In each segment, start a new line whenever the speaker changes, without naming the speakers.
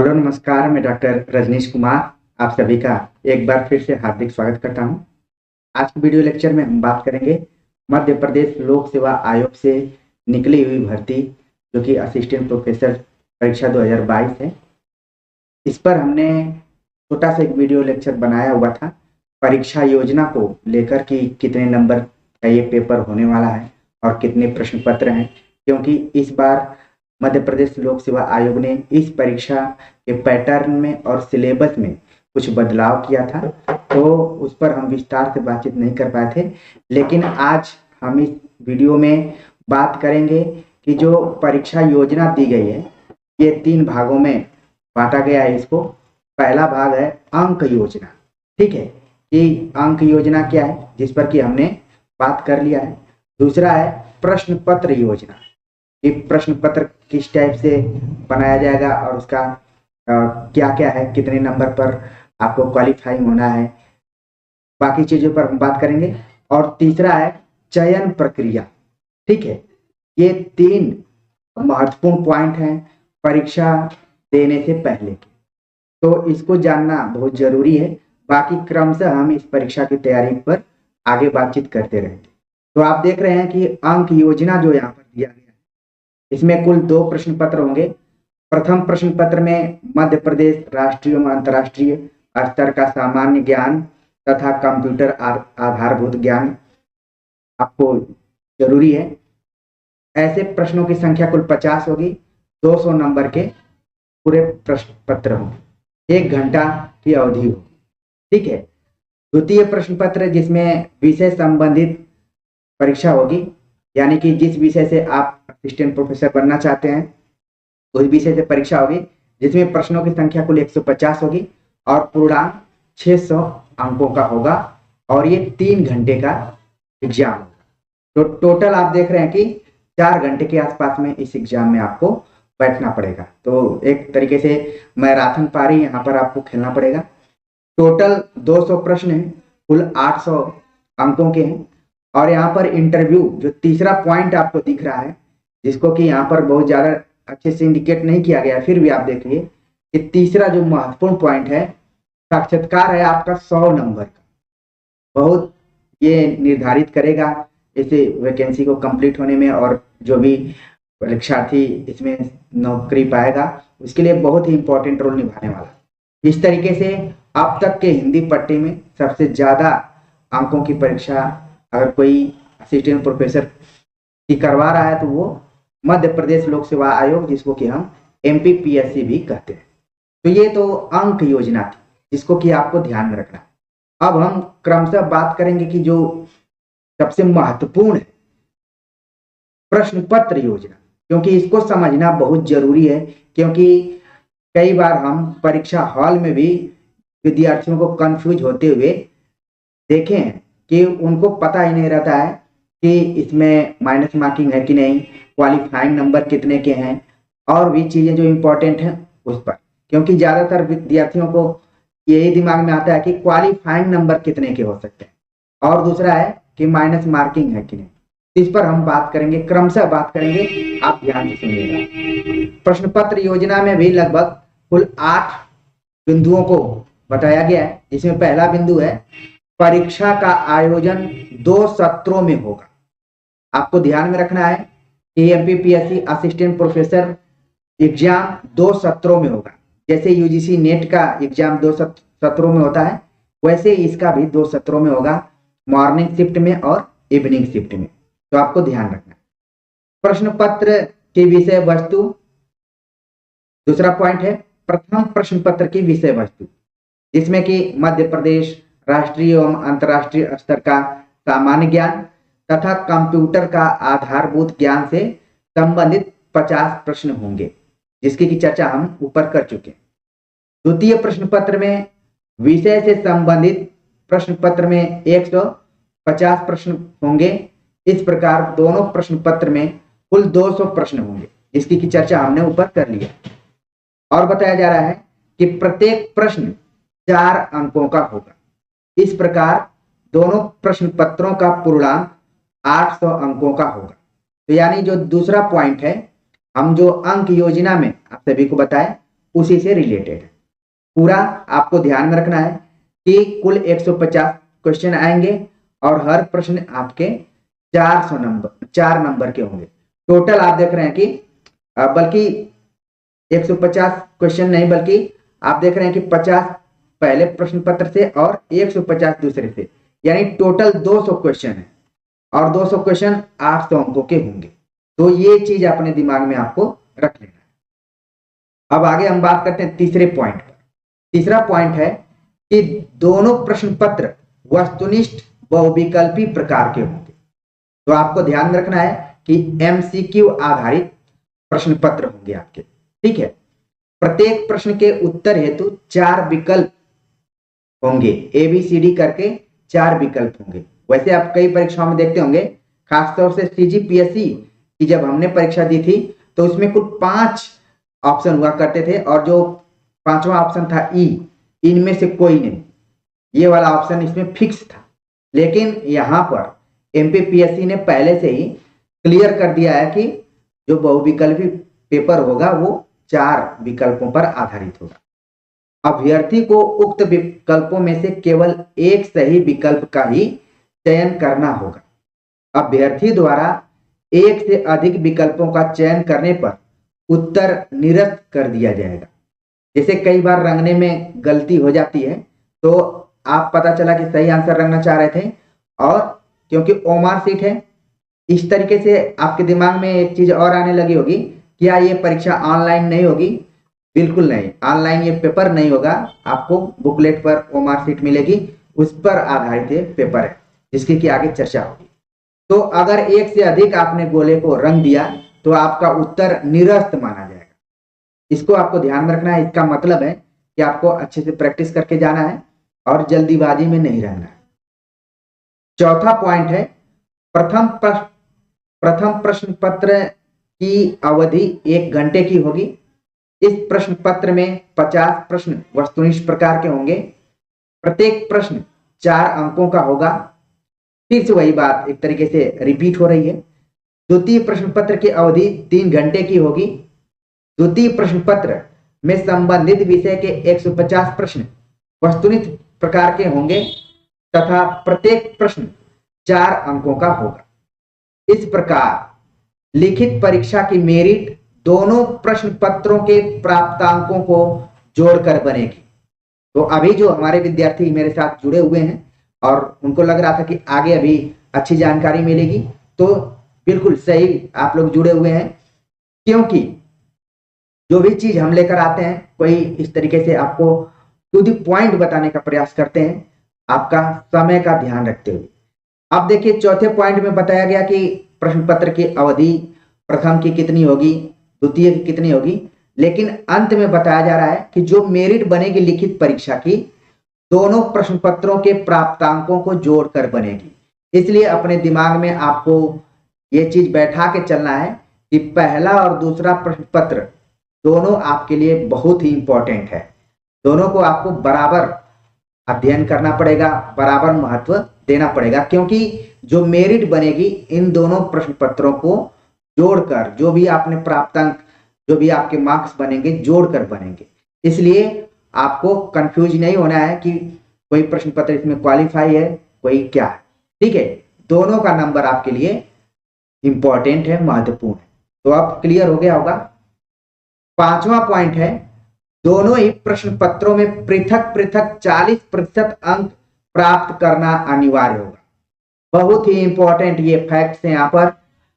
Hello नमस्कार, मैं doctor Rajneesh Kumar आप सभी का एक बार फिर से हार्दिक स्वागत करता हूं। आज के वीडियो लेक्चर में हम बात करेंगे मध्य प्रदेश लोक सेवा आयोग से निकली हुई भर्ती जो कि असिस्टेंट प्रोफेसर परीक्षा 2022 है। इस पर हमने छोटा सा एक वीडियो लेक्चर बनाया हुआ था परीक्षा योजना को लेकर कि कितने नंबर का ये पेपर होने वाला है और कितने प्रश्न पत्र हैं, क्योंकि इस बार मध्य प्रदेश लोक सेवा आयोग ने इस परीक्षा के पैटर्न में और सिलेबस में कुछ बदलाव किया था, तो उस पर हम विस्तार से बातचीत नहीं कर पाए थे। लेकिन आज हम इस वीडियो में बात करेंगे कि जो परीक्षा योजना दी गई है ये 3 भागों में बांटा गया है। इसको पहला भाग है अंक योजना, ठीक है, कि अंक योजना क्या है जिस पर कि हमने बात कर लिया है। दूसरा है प्रश्न पत्र योजना, कि प्रश्न पत्र किस टाइप से बनाया जाएगा और उसका क्या क्या है, कितने नंबर पर आपको क्वालिफाई होना है, बाकी चीजों पर हम बात करेंगे। और तीसरा है चयन प्रक्रिया, ठीक है। ये 3 महत्वपूर्ण पॉइंट हैं परीक्षा देने से पहले के, तो इसको जानना बहुत जरूरी है। बाकी क्रमशः हम इस परीक्षा की तैयारी पर आगे बातचीत करते रहेंगे। तो आप देख रहे हैं कि अंक योजना जो यहाँ पर दिया गया है इसमें कुल 2 प्रश्न पत्र होंगे। प्रथम प्रश्न पत्र में मध्य प्रदेश राष्ट्रीय एवं अंतर्राष्ट्रीय स्तर का सामान्य ज्ञान तथा कंप्यूटर आधारभूत ज्ञान आपको जरूरी है। ऐसे प्रश्नों की संख्या कुल 50 होगी, 200 नंबर के पूरे प्रश्न पत्र होंगे, 1 घंटा की अवधि होगी, ठीक है। द्वितीय प्रश्न पत्र जिसमें विषय संबंधित परीक्षा होगी, यानी कि जिस विषय से आप असिस्टेंट प्रोफेसर बनना चाहते हैं उस विषय से परीक्षा होगी, जिसमें प्रश्नों की संख्या कुल 150 होगी और पूर्णांक 600 अंकों का होगा और ये 3 घंटे का एग्जाम होगा। तो टोटल आप देख रहे हैं कि 4 घंटे के आसपास में इस एग्जाम में आपको बैठना पड़ेगा। तो एक तरीके से मैराथन पारी यहाँ पर आपको खेलना पड़ेगा। टोटल 200 प्रश्न हैं, कुल 800 अंकों के हैं। और यहाँ पर इंटरव्यू जो तीसरा पॉइंट आपको दिख रहा है, जिसको कि यहाँ पर बहुत ज्यादा अच्छे से इंडिकेट नहीं किया गया, फिर भी आप देखिए कि तीसरा जो महत्वपूर्ण पॉइंट है साक्षात्कार है आपका 100 नंबर का। बहुत ये निर्धारित करेगा इसे वैकेंसी को कंप्लीट होने में, और जो भी परीक्षार्थी इसमें नौकरी पाएगा उसके लिए बहुत ही इंपॉर्टेंट रोल निभाने वाला। इस तरीके से अब तक के हिंदी पट्टी में सबसे ज्यादा अंकों की परीक्षा अगर कोई असिस्टेंट प्रोफेसर की करवा रहा है तो वो मध्य प्रदेश लोक सेवा आयोग, जिसको कि हम MPPSC भी कहते हैं। तो ये तो अंक योजना थी जिसको कि आपको ध्यान में रखना है। अब हम क्रमशः बात करेंगे कि जो सबसे महत्वपूर्ण है प्रश्न पत्र योजना, क्योंकि इसको समझना बहुत जरूरी है। क्योंकि कई बार हम परीक्षा हॉल में भी विद्यार्थियों को कंफ्यूज होते हुए देखे हैं कि उनको पता ही नहीं रहता है कि इसमें माइनस मार्किंग है कि नहीं, क्वालिफाइंग नंबर कितने के हैं, और भी चीजें जो इंपॉर्टेंट हैं उस पर। क्योंकि ज्यादातर विद्यार्थियों को यही दिमाग में आता है कि क्वालिफाइंग नंबर कितने के हो सकते हैं, और दूसरा है कि माइनस मार्किंग है कि नहीं। इस पर हम बात करेंगे, क्रमशः बात करेंगे, आप ध्यान से सुनिएगा। प्रश्न पत्र योजना में भी लगभग कुल 8 बिंदुओं को बताया गया है, जिसमें पहला बिंदु है परीक्षा का आयोजन 2 सत्रों में होगा। आपको ध्यान में रखना है कि MPPSC असिस्टेंट प्रोफेसर एग्जाम 2 सत्रों में होगा। जैसे UGC नेट का एग्जाम 2 सत्रों में होता है, वैसे इसका भी 2 सत्रों में होगा, मॉर्निंग शिफ्ट में और इवनिंग शिफ्ट में। तो आपको ध्यान रखना है। प्रश्न पत्र की विषय वस्तु, दूसरा पॉइंट है प्रथम प्रश्न पत्र की विषय वस्तु, जिसमें कि मध्य प्रदेश राष्ट्रीय एवं अंतर्राष्ट्रीय स्तर का सामान्य ज्ञान तथा कंप्यूटर का आधारभूत ज्ञान से संबंधित 50 प्रश्न होंगे, जिसकी की चर्चा हम ऊपर कर चुके हैं। द्वितीय प्रश्न पत्र में विषय से संबंधित प्रश्न पत्र में 150 प्रश्न होंगे। इस प्रकार दोनों प्रश्न पत्र में कुल 200 प्रश्न होंगे, जिसकी की चर्चा हमने ऊपर कर लिया। और बताया जा रहा है कि प्रत्येक प्रश्न 4 अंकों का होगा। इस प्रकार दोनों प्रश्न पत्रों का पूर्णांक 800 अंकों का होगा। तो यानी जो दूसरा पॉइंट है, हम जो अंक योजना में आप सभी को बताएं उसी से रिलेटेड है। पूरा आपको ध्यान में रखना है कि कुल 150 क्वेश्चन आएंगे और हर प्रश्न आपके 4 नंबर के होंगे। टोटल आप देख रहे हैं कि बल्कि 150 क्वेश्चन नहीं, बल्कि आप देख रहे हैं कि 50 पहले प्रश्न पत्र से और 150 दूसरे से, यानी टोटल 200 क्वेश्चन है और 200 क्वेश्चन 800 अंकों के होंगे। तो ये चीज अपने दिमाग में आपको रख लेना है। अब आगे हम बात करते हैं तीसरे पॉइंट पर। तीसरा पॉइंट है कि दोनों प्रश्न पत्र वस्तुनिष्ठ बहुविकल्पी प्रकार के होंगे। तो आपको ध्यान में रखना है कि एमसीक्यू आधारित प्रश्न पत्र होंगे आपके, ठीक है। प्रत्येक प्रश्न के उत्तर हेतु 4 विकल्प होंगे, ABCD करके 4 विकल्प होंगे। वैसे आप कई परीक्षाओं में देखते होंगे, खासतौर से CGPSC की जब हमने परीक्षा दी थी तो उसमें कुल 5 ऑप्शन हुआ करते थे और जो 5वां ऑप्शन था ई, इनमें से कोई नहीं, ये वाला ऑप्शन इसमें फिक्स था। लेकिन यहाँ पर MPPSC ने पहले से ही क्लियर कर दिया है कि जो बहुविकल्पी पेपर होगा वो 4 विकल्पों पर आधारित होगा। अभ्यर्थी को उक्त विकल्पों में से केवल एक सही विकल्प का ही चयन करना होगा। अभ्यर्थी द्वारा एक से अधिक विकल्पों का चयन करने पर उत्तर निरस्त कर दिया जाएगा। जैसे कई बार रंगने में गलती हो जाती है, तो आप पता चला कि सही आंसर रंगना चाह रहे थे और क्योंकि ओमार सीट है, इस तरीके से आपके दिमाग में एक चीज और आने लगी होगी, क्या ये परीक्षा ऑनलाइन नहीं होगी? बिल्कुल नहीं, ऑनलाइन ये पेपर नहीं होगा। आपको बुकलेट पर ओमार सीट मिलेगी, उस पर आधारित ये पेपर है जिसकी की आगे चर्चा होगी। तो अगर एक से अधिक आपने गोले को रंग दिया तो आपका उत्तर निरस्त माना जाएगा। इसको आपको ध्यान में रखना है। इसका मतलब है कि आपको अच्छे से प्रैक्टिस करके जाना है और जल्दीबाजी में नहीं रहना है। चौथा पॉइंट है, प्रथम प्रश्न पत्र की अवधि 1 घंटे की होगी। इस प्रश्न पत्र में 50 प्रश्न वस्तुनिष्ठ प्रकार के होंगे। प्रत्येक प्रश्न 4 अंकों का होगा। फिर से वही बात एक तरीके से रिपीट हो रही है। द्वितीय प्रश्न पत्र की अवधि 3 घंटे की होगी। द्वितीय प्रश्न पत्र में संबंधित विषय के 150 प्रश्न वस्तुनिष्ठ प्रकार के होंगे तथा प्रत्येक प्रश्न 4 अंकों का होगा। इस प्रकार लिखित परीक्षा की मेरिट दोनों प्रश्न पत्रों के प्राप्तांकों को जोड़कर बनेगी। तो अभी जो हमारे विद्यार्थी मेरे साथ जुड़े हुए हैं और उनको लग रहा था कि आगे अभी अच्छी जानकारी मिलेगी, तो बिल्कुल सही आप लोग जुड़े हुए हैं, क्योंकि जो भी चीज हम लेकर आते हैं कोई इस तरीके से आपको टू द पॉइंट बताने का प्रयास करते हैं, आपका समय का ध्यान रखते हुए। अब देखिए चौथे पॉइंट में बताया गया कि प्रश्न पत्र की अवधि प्रथम की कितनी होगी, द्वितीय की कितनी होगी, लेकिन अंत में बताया जा रहा है कि जो मेरिट बनेगी लिखित परीक्षा की, दोनों प्रश्न पत्रों के प्राप्तांकों को जोड़कर बनेगी। इसलिए अपने दिमाग में आपको ये चीज बैठा के चलना है कि पहला और दूसरा प्रश्न पत्र दोनों आपके लिए बहुत ही इंपॉर्टेंट है। दोनों को आपको बराबर अध्ययन करना पड़ेगा, बराबर महत्व देना पड़ेगा, क्योंकि जो मेरिट बनेगी इन दोनों प्रश्न पत्रों को जोड़कर, जो भी आपने प्राप्तांक, जो भी आपके मार्क्स बनेंगे जोड़कर बनेंगे। इसलिए आपको कंफ्यूज नहीं होना है कि कोई प्रश्न पत्र इसमें क्वालिफाई है, कोई क्या है, ठीक है। दोनों का नंबर आपके लिए इंपॉर्टेंट है, महत्वपूर्ण है। तो अब क्लियर हो गया होगा। 5वां पॉइंट है, दोनों ही प्रश्न पत्रों में पृथक पृथक 40% अंक प्राप्त करना अनिवार्य होगा। बहुत ही इंपॉर्टेंट ये फैक्ट्स हैं, यहाँ पर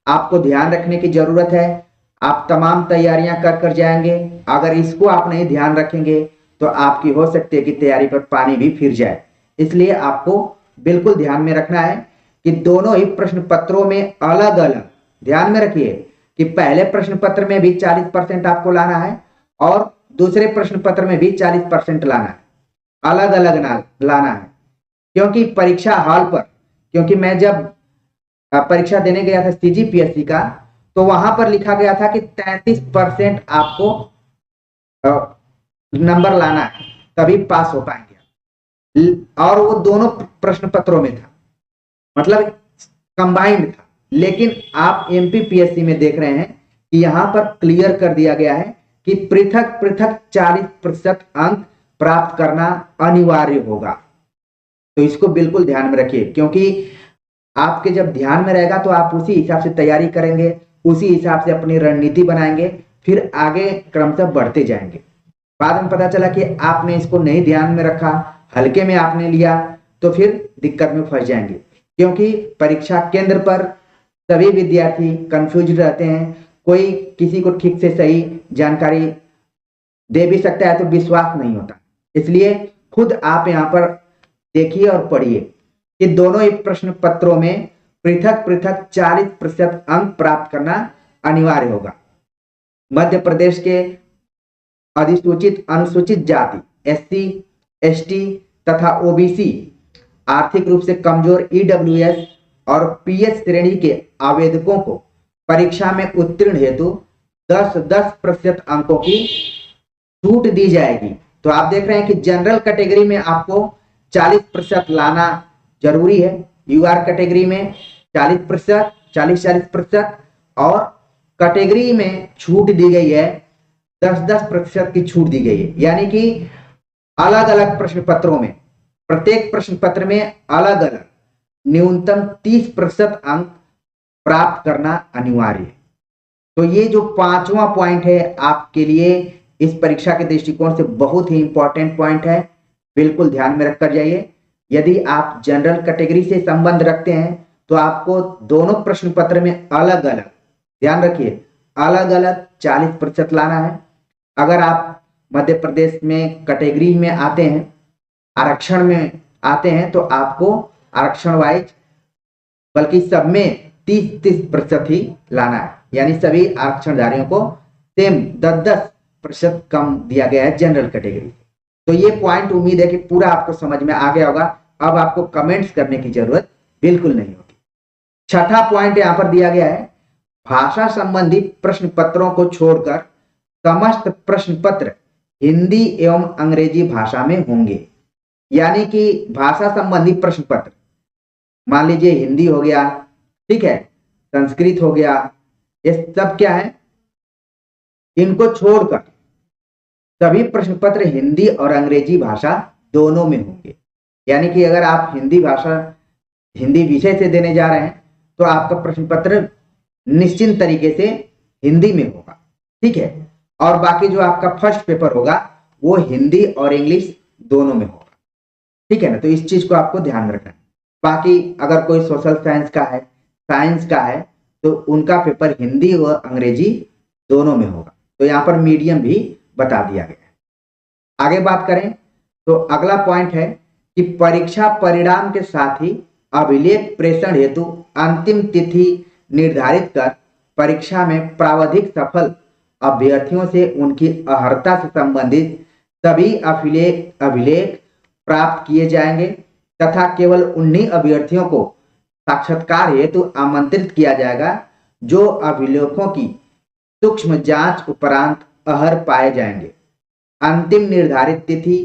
आपको ध्यान रखने की जरूरत है। आप तमाम तैयारियां कर कर जाएंगे, अगर इसको आप नहीं ध्यान रखेंगे तो आपकी हो सकती है कि तैयारी पर पानी भी फिर जाए। इसलिए आपको बिल्कुल ध्यान में रखना है कि दोनों ही प्रश्न पत्रों में अलग अलग, ध्यान में रखिए कि पहले प्रश्न पत्र में भी 40% आपको लाना है और दूसरे प्रश्न पत्र में भी 40% लाना है, अलग अलग लाना है। क्योंकि परीक्षा हॉल पर, क्योंकि मैं जब परीक्षा देने गया था CGPSC का, तो वहां पर लिखा गया था कि 33% आपको नंबर लाना है तभी पास हो पाएंगे, और वो दोनों प्रश्न पत्रों में था, मतलब कंबाइंड था। लेकिन आप MPPSC में देख रहे हैं कि यहां पर क्लियर कर दिया गया है कि पृथक पृथक 40% अंक प्राप्त करना अनिवार्य होगा। तो इसको बिल्कुल ध्यान में रखिए, क्योंकि आपके जब ध्यान में रहेगा तो आप उसी हिसाब से तैयारी करेंगे, उसी हिसाब से अपनी रणनीति बनाएंगे, फिर आगे क्रमशः बढ़ते जाएंगे। बाद में पता चला कि आपने इसको नहीं ध्यान में रखा, हल्के में आपने लिया, तो फिर दिक्कत में फंस जाएंगे। क्योंकि परीक्षा केंद्र पर सभी विद्यार्थी कंफ्यूज रहते हैं, कोई किसी को ठीक से सही जानकारी दे भी सकता है तो विश्वास नहीं होता। इसलिए खुद आप यहाँ पर देखिए और पढ़िए कि दोनों ही प्रश्न पत्रों में पृथक पृथक 40% अंक प्राप्त करना अनिवार्य होगा। मध्य प्रदेश के अधिसूचित अनुसूचित जाति SC, ST तथा OBC, आर्थिक रूप से कमजोर EWS और PH श्रेणी के आवेदकों को परीक्षा में उत्तीर्ण हेतु 10% अंकों की छूट दी जाएगी। तो आप देख रहे हैं कि जनरल कैटेगरी में आपको 40% लाना जरूरी है, UR कैटेगरी में 40%, 40% और कैटेगरी में छूट दी गई है 10% की छूट दी गई है। यानी कि अलग अलग प्रश्न पत्रों में, प्रत्येक प्रश्न पत्र में अलग अलग न्यूनतम 30% अंक प्राप्त करना अनिवार्य है। तो ये जो 5वां पॉइंट है आपके लिए इस परीक्षा के दृष्टिकोण से बहुत ही इंपॉर्टेंट पॉइंट है, बिल्कुल ध्यान में रखकर जाइए। यदि आप जनरल कैटेगरी से संबंध रखते हैं तो आपको दोनों प्रश्न पत्र में अलग अलग, ध्यान रखिए, अलग अलग 40% लाना है। अगर आप मध्य प्रदेश में कैटेगरी में आते हैं, आरक्षण में आते हैं, तो आपको आरक्षण वाइज बल्कि सब में 30% ही लाना है। यानी सभी आरक्षणधारियों को सेम 10% कम दिया गया है जनरल कैटेगरी। तो ये पॉइंट उम्मीद है कि पूरा आपको समझ में आ गया होगा। अब आपको कमेंट्स करने की जरूरत बिल्कुल नहीं होगी। छठा पॉइंट यहां पर दिया गया है, भाषा संबंधी प्रश्न पत्रों को छोड़कर समस्त प्रश्न पत्र हिंदी एवं अंग्रेजी भाषा में होंगे। यानी कि भाषा संबंधी प्रश्न पत्र, मान लीजिए हिंदी हो गया, ठीक है, संस्कृत हो गया, ये सब क्या है, इनको छोड़कर सभी प्रश्न पत्र हिंदी और अंग्रेजी भाषा दोनों में होंगे। यानी कि अगर आप हिंदी भाषा, हिंदी विषय से देने जा रहे हैं तो आपका प्रश्न पत्र निश्चित तरीके से हिंदी में होगा, ठीक है। और बाकी जो आपका फर्स्ट पेपर होगा वो हिंदी और इंग्लिश दोनों में होगा, ठीक है ना। तो इस चीज को आपको ध्यान में रखना है। बाकी अगर कोई सोशल साइंस का है, साइंस का है, तो उनका पेपर हिंदी और अंग्रेजी दोनों में होगा। तो यहाँ पर मीडियम भी बता दिया गया है। आगे बात करें तो अगला पॉइंट है कि परीक्षा परिणाम के साथ ही अभिलेख प्रेषण हेतु अंतिम तिथि निर्धारित कर परीक्षा में प्रावधिक सफल अभ्यर्थियों से उनकी अर्हता से संबंधित सभी अभिलेख प्राप्त किए जाएंगे तथा केवल उन्हीं अभ्यर्थियों को साक्षात्कार हेतु आमंत्रित किया जाएगा जो अभिलेखों की सूक्ष्म जांच उपरांत अहर पाए जाएंगे। अंतिम निर्धारित तिथि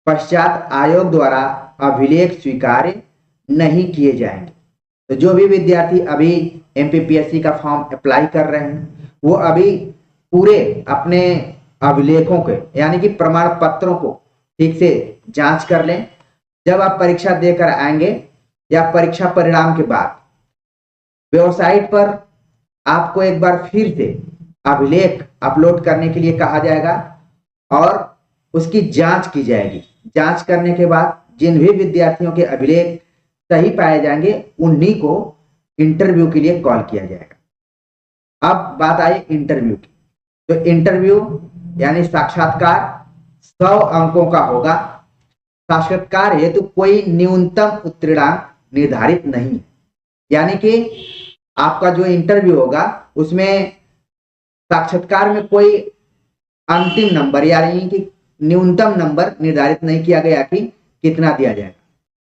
पश्चात आयोग द्वारा अभिलेख स्वीकार्य नहीं किए जाएंगे। तो जो भी विद्यार्थी अभी MPPSC का फॉर्म अप्लाई कर रहे हैं वो अभी पूरे अपने अभिलेखों के यानी कि प्रमाण पत्रों को ठीक से जांच कर लें। जब आप परीक्षा देकर आएंगे या परीक्षा परिणाम के बाद वेबसाइट पर आपको एक बार फिर से अभिलेख अपलोड करने के लिए कहा जाएगा और उसकी जांच की जाएगी। जांच करने के बाद जिन भी विद्यार्थियों के अभिलेख सही पाए जाएंगे उन्हीं को इंटरव्यू के लिए कॉल किया जाएगा। अब बात आई इंटरव्यू की। तो इंटरव्यू यानी साक्षात्कार 100 अंकों का होगा। साक्षात्कार हेतु कोई न्यूनतम उत्तीर्णांक निर्धारित नहीं, यानी कि आपका जो इंटरव्यू होगा उसमें साक्षात्कार में कोई अंतिम नंबर यानी कि न्यूनतम नंबर निर्धारित नहीं किया गया कि कितना दिया जाएगा।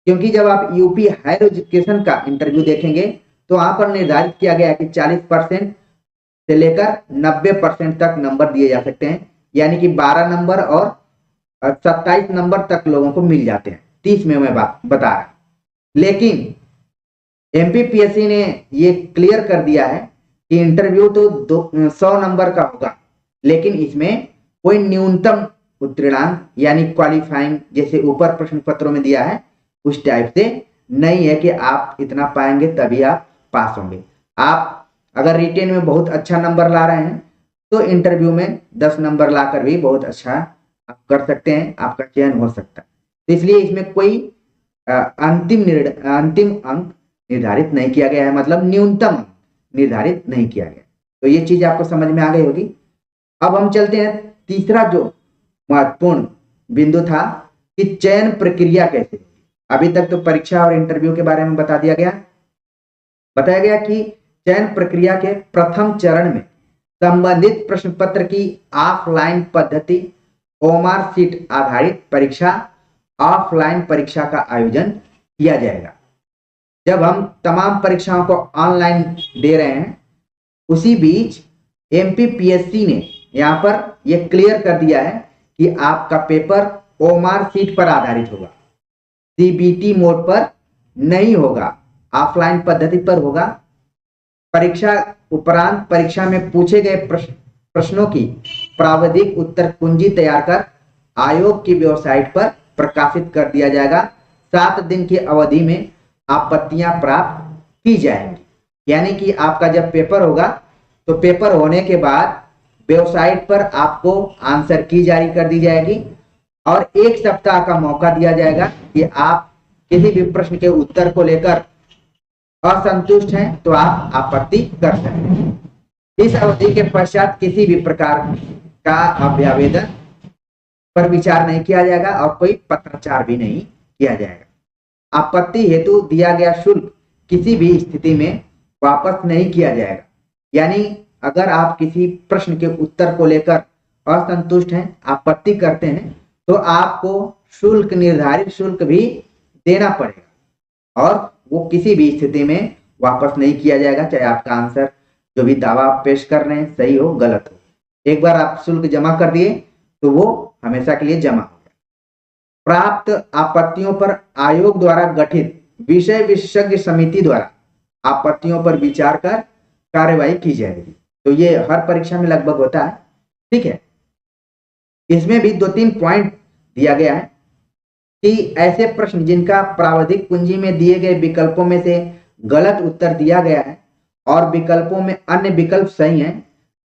क्योंकि जब आप यूपी हायर एजुकेशन का इंटरव्यू देखेंगे तो वहां पर निर्धारित किया गया कि 40% से लेकर 90% तक नंबर दिए जा सकते हैं, यानी कि 12 नंबर और 27 नंबर तक लोगों को मिल जाते हैं। 30 में मैं बात बता रहा हूं। लेकिन MPPSC ने ये क्लियर कर दिया है कि इंटरव्यू तो 100 नंबर का होगा, लेकिन इसमें कोई न्यूनतम उत्तीर्णांक यानी क्वालिफाइंग जैसे ऊपर प्रश्न पत्रों में दिया है उस टाइप से नहीं है कि आप इतना पाएंगे तभी आप पास होंगे। आप अगर रिटेन में बहुत अच्छा नंबर ला रहे हैं तो इंटरव्यू में 10 नंबर लाकर भी बहुत अच्छा आप कर सकते हैं, आपका चयन हो सकता है। तो इसलिए इसमें कोई अंतिम अंक निर्धारित नहीं किया गया है, मतलब न्यूनतम अंक निर्धारित नहीं किया गया। तो ये चीज आपको समझ में आ गई होगी। अब हम चलते हैं तीसरा जो महत्वपूर्ण बिंदु था कि चयन प्रक्रिया कैसे होगी। अभी तक तो परीक्षा और इंटरव्यू के बारे में बताया गया कि चयन प्रक्रिया के प्रथम चरण में संबंधित प्रश्न पत्र की ऑफलाइन पद्धति ओमार सीट आधारित परीक्षा ऑफलाइन परीक्षा का आयोजन किया जाएगा। जब हम तमाम परीक्षाओं को ऑनलाइन दे रहे हैं उसी बीच एमपीपीएससी ने यहाँ पर यह क्लियर कर दिया है कि आपका पेपर ओमार सीट पर आधारित होगा, सीबीटी मोड पर नहीं होगा, ऑफलाइन पद्धति पर होगा। परीक्षा उपरांत परीक्षा में पूछे गए प्रश्नों की प्राविधिक उत्तर कुंजी तैयार कर आयोग की वेबसाइट पर प्रकाशित कर दिया जाएगा। 7 दिन की अवधि में आपत्तियां प्राप्त की जाएंगी। यानी कि आपका जब पेपर होगा तो पेपर होने के बाद वेबसाइट पर आपको आंसर की जारी कर दी जाएगी और 1 सप्ताह का मौका दिया जाएगा कि आप किसी भी प्रश्न के उत्तर को लेकर असंतुष्ट हैं तो आप आपत्ति कर सकते हैं। इस अवधि के पश्चात किसी भी प्रकार का अभ्यावेदन पर विचार नहीं किया जाएगा और कोई पत्राचार भी नहीं किया जाएगा। आपत्ति हेतु दिया गया शुल्क किसी भी स्थिति में वापस नहीं किया जाएगा। यानी अगर आप किसी प्रश्न के उत्तर को लेकर असंतुष्ट हैं, आपत्ति करते हैं, तो आपको शुल्क निर्धारित शुल्क भी देना पड़ेगा और वो किसी भी स्थिति में वापस नहीं किया जाएगा, चाहे आपका आंसर जो भी दावा आप पेश कर रहे हैं सही हो गलत हो। एक बार आप शुल्क जमा कर दिए तो वो हमेशा के लिए जमा हो गया। प्राप्त आपत्तियों पर आयोग द्वारा गठित विषय विशेषज्ञ समिति द्वारा आपत्तियों पर विचार कर कार्यवाही की जाएगी। तो ये हर परीक्षा में लगभग होता है, ठीक है। इसमें भी 2-3 पॉइंट दिया गया है कि ऐसे प्रश्न जिनका प्राविधिक कुंजी में दिए गए विकल्पों में से गलत उत्तर दिया गया है और विकल्पों में अन्य विकल्प सही हैं,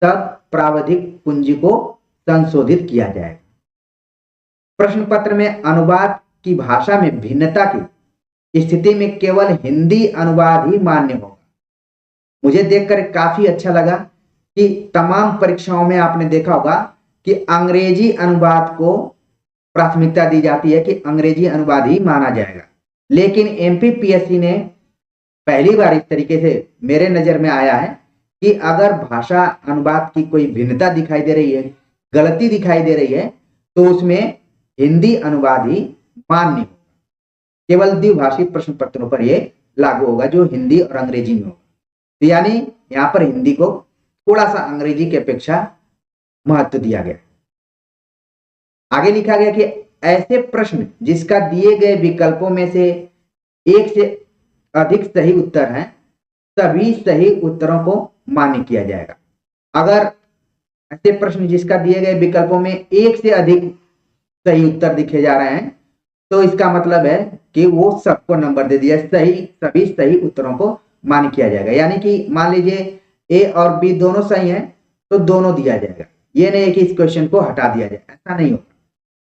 तब प्राविधिक कुंजी को संशोधित किया जाएगा। प्रश्न पत्र में अनुवाद की भाषा में भिन्नता की स्थिति में केवल हिंदी अनुवाद ही मान्य होगा। मुझे देखकर काफी अच्छा लगा कि तमाम परीक्षाओं में आपने देखा होगा कि अंग्रेजी अनुवाद को प्राथमिकता दी जाती है कि अंग्रेजी अनुवाद ही माना जाएगा। लेकिन एमपीपीएससी ने पहली बार इस तरीके से मेरे नजर में आया है कि अगर भाषा अनुवाद की कोई भिन्नता दिखाई दे रही है, गलती दिखाई दे रही है, तो उसमें हिंदी अनुवाद ही मान्य होगा। केवल द्विभाषी प्रश्न पत्रों पर यह लागू होगा जो हिंदी और अंग्रेजी में होगा। तो यानी यहां पर हिंदी को थोड़ा सा अंग्रेजी की अपेक्षा महत्व दिया गया। आगे लिखा गया कि ऐसे प्रश्न जिसका दिए गए विकल्पों में से एक से अधिक सही उत्तर हैं, सभी सही उत्तरों को मान्य किया जाएगा। अगर ऐसे प्रश्न जिसका दिए गए विकल्पों में एक से अधिक सही उत्तर दिखे जा रहे हैं, तो इसका मतलब है कि वो सबको नंबर दे दिया, सभी सही उत्तरों को मान्य किया जाएगा। यानी कि मान लीजिए ए और बी दोनों सही हैं तो दोनों दिया जाएगा। ये नहीं है कि इस क्वेश्चन को हटा दिया जाए, ऐसा नहीं होगा।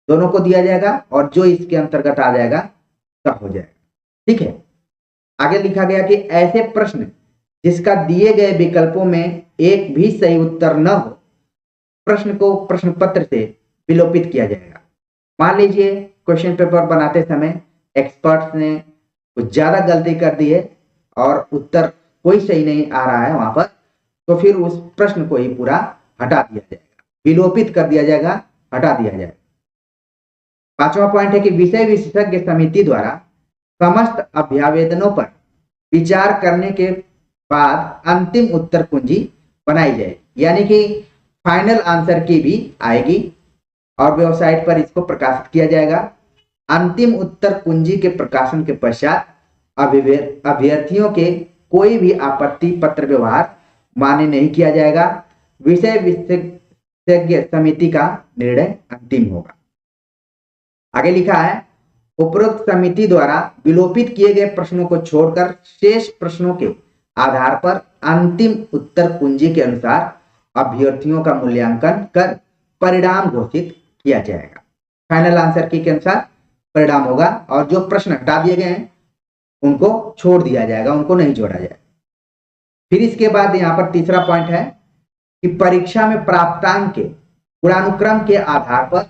दोनों को दिया जाएगा और जो इसके अंतर्गत आ जाएगा सब हो जाएगा, ठीक है। आगे लिखा गया कि ऐसे प्रश्न जिसका दिए गए विकल्पों में एक भी सही उत्तर न हो, प्रश्न को प्रश्न पत्र से विलोपित किया जाएगा। मान लीजिए क्वेश्चन पेपर बनाते समय एक्सपर्ट्स ने कुछ ज्यादा गलती कर दी है और उत्तर कोई सही नहीं आ रहा है वहां पर, तो फिर उस प्रश्न को ही पूरा हटा दिया जाएगा, विलोपित कर दिया जाएगा, हटा दिया जाएगा। 5वां पॉइंट है कि विषय विशेषज्ञ समिति द्वारा समस्त अभ्यावेदनों पर विचार करने के बाद अंतिम उत्तर कुंजी बनाई जाए। यानी कि फाइनल आंसर की भी आएगी और वेबसाइट पर इसको प्रकाशित किया जाएगा। अंतिम उत्तर कुंजी के प्रकाशन के पश्चात अभ्यर्थियों के कोई भी आपत्ति पत्र व्यवहार मान्य नहीं किया जाएगा। विषय विशेषज्ञ समिति का निर्णय अंतिम होगा। आगे लिखा है, उपरोक्त समिति द्वारा विलोपित किए गए प्रश्नों को छोड़कर शेष प्रश्नों के आधार पर अंतिम उत्तर कुंजी के अनुसार अभ्यर्थियों का मूल्यांकन कर परिणाम घोषित किया जाएगा। फाइनल आंसर की के अनुसार परिणाम होगा और जो प्रश्न हटा दिए गए हैं उनको छोड़ दिया जाएगा, उनको नहीं जोड़ा जाएगा। फिर इसके बाद यहाँ पर तीसरा पॉइंट है कि परीक्षा में प्राप्तांक के गुणानुक्रम के आधार पर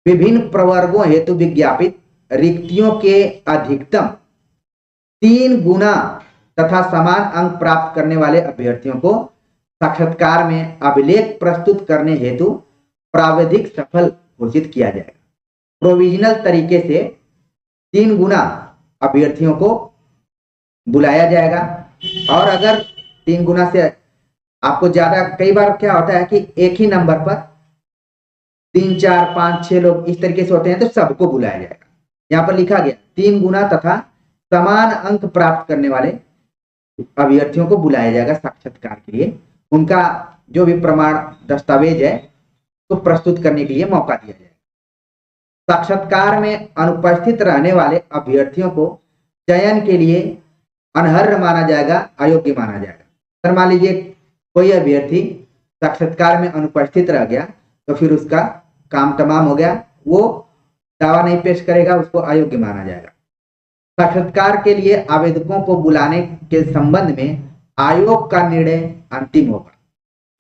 विभिन्न प्रवर्गों हेतु विज्ञापित रिक्तियों के अधिकतम 3 गुना तथा समान अंक प्राप्त करने वाले अभ्यर्थियों को साक्षात्कार में अभिलेख प्रस्तुत करने हेतु प्राविधिक सफल घोषित किया जाएगा। प्रोविजनल तरीके से 3 गुना अभ्यर्थियों को बुलाया जाएगा और अगर 3 गुना से आपको ज्यादा, कई बार क्या होता है कि एक ही नंबर पर 3, 4, 5, 6 लोग इस तरीके से होते हैं तो सबको बुलाया जाएगा। यहाँ पर लिखा गया 3 गुना तथा समान अंक प्राप्त करने वाले अभ्यर्थियों को बुलाया जाएगा साक्षात्कार के लिए। उनका जो भी प्रमाण दस्तावेज है तो प्रस्तुत करने के लिए मौका दिया जाएगा। साक्षात्कार में अनुपस्थित रहने वाले अभ्यर्थियों को चयन के लिए अनर्ह माना जाएगा, अयोग्य माना जाएगा। अगर मान लीजिए कोई अभ्यर्थी साक्षात्कार में अनुपस्थित रह गया तो फिर उसका काम तमाम हो गया, वो दावा नहीं पेश करेगा, उसको अयोग्य माना जाएगा। साक्षात्कार के लिए आवेदकों को बुलाने के संबंध में आयोग का निर्णय अंतिम होगा,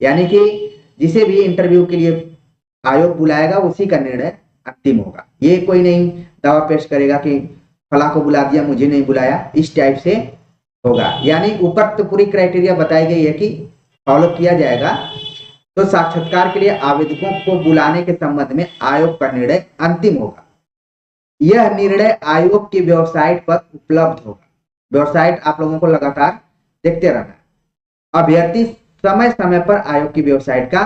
यानी कि जिसे भी इंटरव्यू के लिए आयोग बुलाएगा उसी का निर्णय अंतिम होगा। ये कोई नहीं दावा पेश करेगा कि फला को बुला दिया मुझे नहीं बुलाया, इस टाइप से होगा। यानी ऊपर तो पूरी क्राइटेरिया बताई गई है कि फॉलो किया जाएगा। तो साक्षात्कार के लिए आवेदकों को बुलाने के संबंध में आयोग का निर्णय अंतिम होगा। यह निर्णय आयोग की वेबसाइट पर उपलब्ध होगा। वेबसाइट आप लोगों को लगातार देखते रहना है। अभ्यर्थी समय समय पर आयोग की वेबसाइट का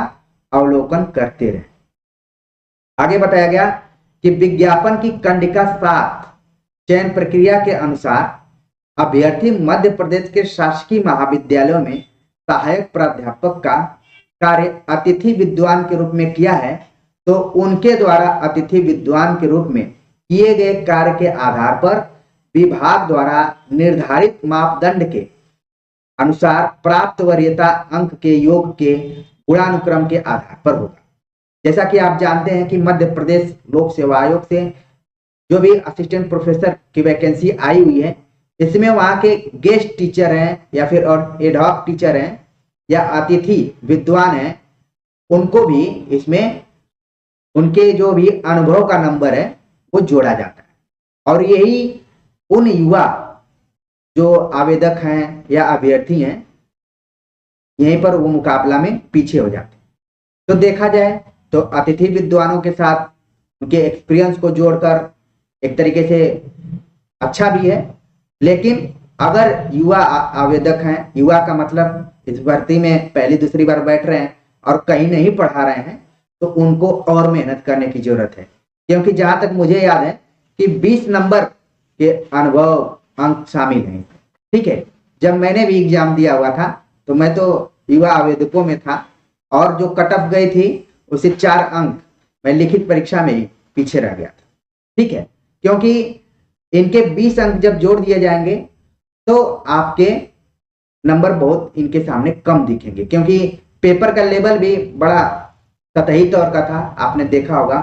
अवलोकन करते रहे। आगे बताया गया कि विज्ञापन की कंडिका 7 चयन प्रक्रिया के अनुसार अभ्यर्थी मध्य प्रदेश के शासकीय महाविद्यालयों में सहायक प्राध्यापक का कार्य अतिथि विद्वान के रूप में किया है तो उनके द्वारा अतिथि विद्वान के रूप में किए गए कार्य के आधार पर विभाग द्वारा निर्धारित मापदंड के अनुसार प्राप्त वरीयता अंक के योग के गुणानुक्रम के आधार पर होगा। जैसा कि आप जानते हैं कि मध्य प्रदेश लोक सेवा आयोग से जो भी असिस्टेंट प्रोफेसर की वैकेंसी आई हुई है, इसमें वहाँ के गेस्ट टीचर हैं या फिर और एडहॉक टीचर हैं या अतिथि विद्वान हैं, उनको भी इसमें उनके जो भी अनुभव का नंबर है वो जोड़ा जाता है। और यही उन युवा जो आवेदक हैं या अभ्यर्थी हैं, यहीं पर वो मुकाबला में पीछे हो जाते हैं। तो देखा जाए तो अतिथि विद्वानों के साथ उनके एक्सपीरियंस को जोड़कर एक तरीके से अच्छा भी है, लेकिन अगर युवा आवेदक हैं, युवा का मतलब इस भर्ती में पहली दूसरी बार बैठ रहे हैं और कहीं नहीं पढ़ा रहे हैं, तो उनको और मेहनत करने की जरूरत है। क्योंकि जहां तक मुझे याद है कि 20 नंबर के अनुभव अंक शामिल हैं। ठीक है, जब मैंने भी एग्जाम दिया हुआ था तो मैं तो युवा आवेदकों में था और जो कट ऑफ गई थी उसे 4 अंक मैं लिखित परीक्षा में ही पीछे रह गया था। ठीक है, क्योंकि इनके 20 अंक जब जोड़ दिए जाएंगे तो आपके नंबर बहुत इनके सामने कम दिखेंगे, क्योंकि पेपर का लेवल भी बड़ा सतही तौर का था। आपने देखा होगा,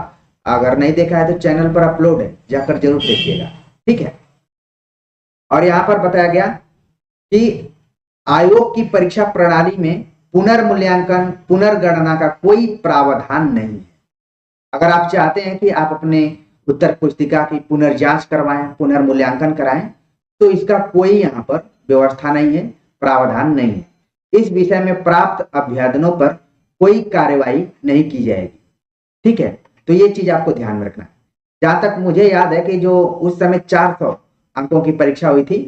अगर नहीं देखा है तो चैनल पर अपलोड है, जाकर जरूर देखिएगा। ठीक है, और यहाँ पर बताया गया कि आयोग की परीक्षा प्रणाली में पुनर्मूल्यांकन पुनर्गणना का कोई प्रावधान नहीं है। अगर आप चाहते हैं कि आप अपने उत्तर पुस्तिका की पुनर्जांच करवाएं, पुनर्मूल्यांकन कराएं, तो इसका कोई यहाँ पर व्यवस्था नहीं है, प्रावधान नहीं है। इस विषय में प्राप्त अभ्यादनों पर कोई कार्यवाही नहीं की जाएगी। ठीक है, तो ये चीज आपको ध्यान में रखना है। जहां तक मुझे याद है कि जो उस समय 400 अंकों की परीक्षा हुई थी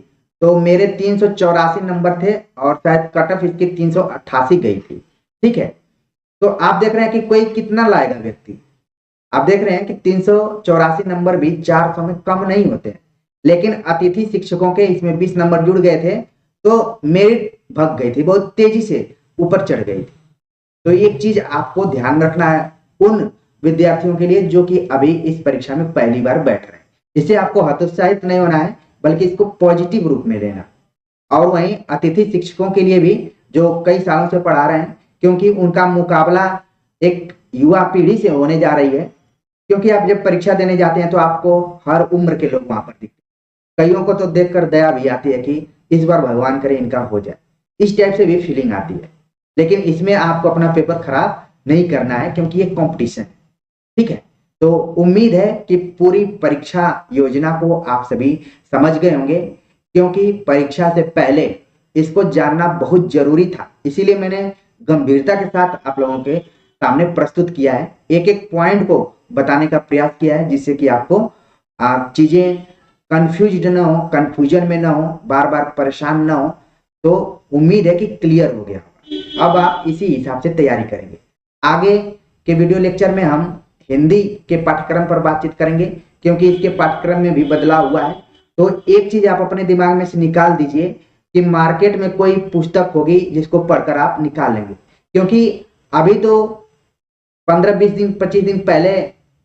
तो मेरे 384 नंबर थे और शायद कट ऑफ इसकी 388 गई थी। ठीक है, तो आप देख रहे हैं कि कोई कितना लाएगा व्यक्ति। आप देख रहे हैं कि 384 नंबर भी 400 में कम नहीं होते, लेकिन अतिथि शिक्षकों के इसमें 20 नंबर जुड़ गए थे तो मेरिट भग गई थी, बहुत तेजी से ऊपर चढ़ गई थी। तो एक चीज आपको ध्यान रखना है उन विद्यार्थियों के लिए जो कि अभी इस परीक्षा में पहली बार बैठ रहे हैं। इससे आपको हतोत्साहित नहीं होना है, बल्कि इसको पॉजिटिव रूप में लेना। और वहीं अतिथि शिक्षकों के लिए भी जो कई सालों से पढ़ा रहे हैं, क्योंकि उनका मुकाबला एक युवा पीढ़ी से होने जा रही है। क्योंकि आप जब परीक्षा देने जाते हैं तो आपको हर उम्र के लोग वहां पर दिखते हैं। कईयों को तो देखकर दया भी आती है कि इस बार भगवान करे इनका हो जाए, इस टाइप से भी फीलिंग आती है। लेकिन इसमें आपको अपना पेपर खराब नहीं करना है, क्योंकि ये कंपटीशन है। ठीक है, तो उम्मीद है कि पूरी परीक्षा योजना को आप सभी समझ गए होंगे, क्योंकि परीक्षा से पहले इसको जानना बहुत जरूरी था। इसीलिए मैंने गंभीरता के साथ आप लोगों के सामने प्रस्तुत किया है, एक एक पॉइंट को बताने का प्रयास किया है, जिससे कि आपको चीजें कंफ्यूज ना हो, कंफ्यूजन में ना हो, बार बार परेशान ना हो। तो उम्मीद है कि क्लियर हो गया। अब आप इसी हिसाब से तैयारी करेंगे। आगे के वीडियो लेक्चर में हम हिंदी के पाठ्यक्रम पर बातचीत करेंगे, क्योंकि इसके पाठ्यक्रम में भी बदलाव हुआ है। तो एक चीज आप अपने दिमाग में से निकाल दीजिए कि मार्केट में कोई पुस्तक होगी जिसको पढ़कर आप निकाल लेंगे, क्योंकि अभी तो 15-20 दिन 25 दिन पहले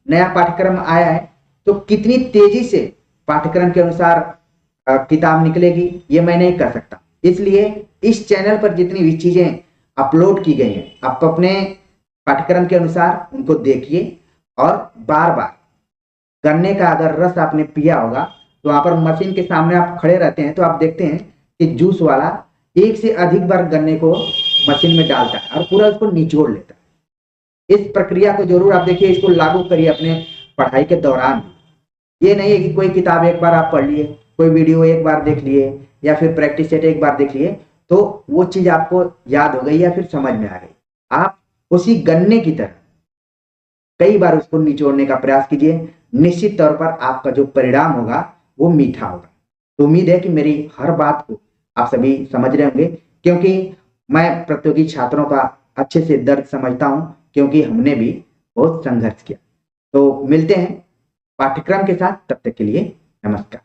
नया पाठ्यक्रम आया है। तो कितनी तेजी से पाठ्यक्रम के अनुसार किताब निकलेगी ये मैं नहीं कर सकता। इसलिए इस चैनल पर जितनी भी चीजें अपलोड की गई हैं, आप अपने पाठ्यक्रम के अनुसार उनको देखिए। और बार बार गन्ने का अगर रस आपने पिया होगा तो वहां पर मशीन के सामने आप खड़े रहते हैं तो आप देखते हैं कि जूस वाला एक से अधिक बार गन्ने को मशीन में डालता है और पूरा उसको निचोड़ लेता है। इस प्रक्रिया को जरूर आप देखिए, इसको लागू करिए अपने पढ़ाई के दौरान। ये नहीं है कि कोई किताब एक बार आप पढ़ लिए, कोई वीडियो एक बार देख लिए, या फिर प्रैक्टिस सेट एक बार देख लिए तो वो चीज आपको याद हो गई या फिर समझ में आ गई। आप उसी गन्ने की तरह कई बार उसको निचोड़ने का प्रयास कीजिए। निश्चित तौर पर आपका जो परिणाम होगा वो मीठा होगा। तो उम्मीद है कि मेरी हर बात को आप सभी समझ रहे होंगे, क्योंकि मैं प्रतियोगी छात्रों का अच्छे से दर्द समझता हूं, क्योंकि हमने भी बहुत संघर्ष किया। तो मिलते हैं पाठ्यक्रम के साथ, तब तक के लिए नमस्कार।